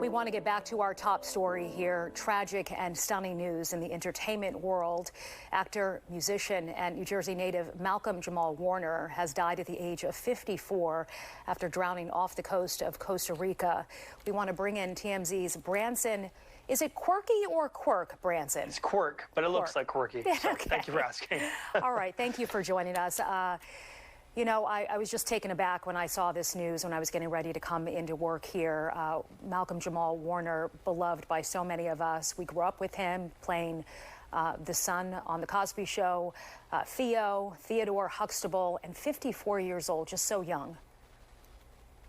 We want to get back to our top story here. Tragic and stunning news in the entertainment world. Actor, musician, and New Jersey native Malcolm-Jamal Warner has died at the age of 54 after drowning off the coast of Costa Rica. We want to bring in TMZ's Branson. Is it Quirky or Quirk, Branson? It's Quirk, but it looks like Quirky. So Okay. Thank you for asking. All right. Thank you for joining us. You know, I was just taken aback when I saw this news when I was getting ready to come into work here. Malcolm-Jamal Warner, beloved by so many of us. We grew up with him playing the son on the Cosby Show. Theodore Huxtable, and 54 years old, just so young.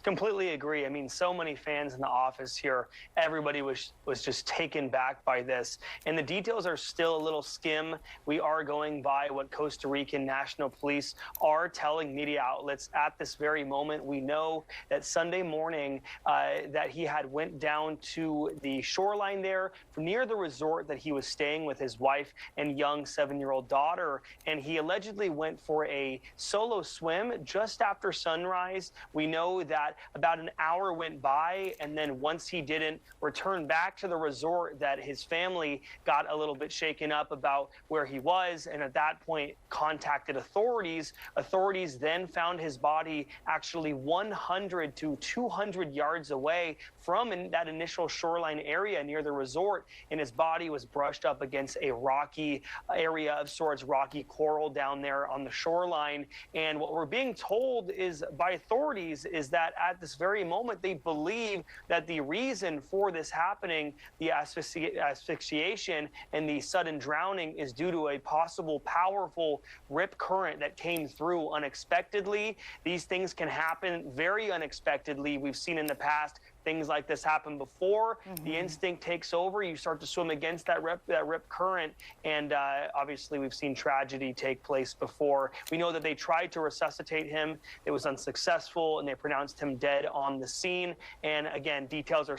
Completely agree. I mean, so many fans in the office here, everybody was just taken back by this. And the details are still a little skim. We are going by what Costa Rican National Police are telling media outlets at this very moment. We know that Sunday morning that he had went down to the shoreline there near the resort that he was staying with his wife and young 7-year-old daughter. And he allegedly went for a solo swim just after sunrise. We know that about an hour went by, and then once he didn't return back to the resort, that his family got a little bit shaken up about where he was, and at that point contacted authorities. Authorities then found his body actually 100 to 200 yards away from that initial shoreline area near the resort, and his body was brushed up against a rocky area of sorts, rocky coral down there on the shoreline. And what we're being told is by authorities is that at this very moment, they believe that the reason for this happening, the asphyxiation and the sudden drowning, is due to a possible powerful rip current that came through unexpectedly. These things can happen very unexpectedly. We've seen in the past things like this happen before. The instinct takes over. You start to swim against that rip current, and obviously we've seen tragedy take place before. We know that they tried to resuscitate him. It was unsuccessful, and they pronounced him dead on the scene. And again, details are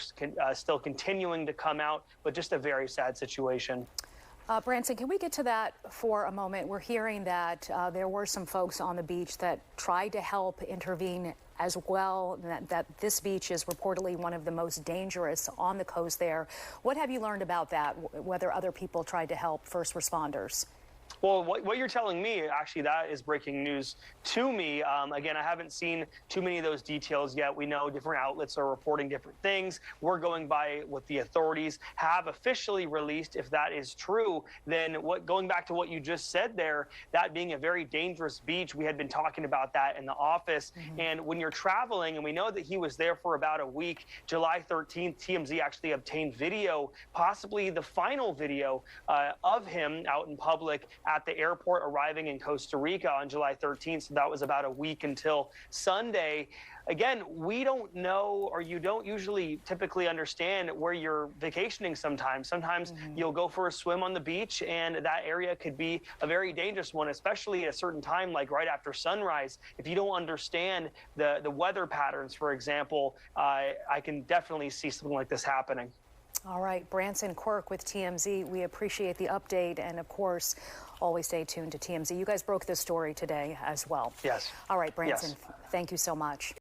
still continuing to come out, but just a very sad situation. Branson, can we get to that for a moment? We're hearing that there were some folks on the beach that tried to help intervene as well, that this beach is reportedly one of the most dangerous on the coast there. What have you learned about that, whether other people tried to help first responders? Well, what you're telling me, actually, that is breaking news to me. Again, I haven't seen too many of those details yet. We know different outlets are reporting different things. We're going by what the authorities have officially released. If that is true, then going back to what you just said there, that being a very dangerous beach, we had been talking about that in the office. And when you're traveling, and we know that he was there for about a week, July 13th, TMZ actually obtained video, possibly the final video of him out in public at the airport arriving in Costa Rica on July 13th. So that was about a week until Sunday. Again, we don't know, or you don't usually typically understand where you're vacationing sometimes. Sometimes you'll go for a swim on the beach, and that area could be a very dangerous one, especially at a certain time, like right after sunrise. If you don't understand the weather patterns, for example, I can definitely see something like this happening. All right, Branson Quirk with TMZ. We appreciate the update, and of course, always stay tuned to TMZ. You guys broke this story today as well. Yes. All right, Branson, yes. Thank you so much.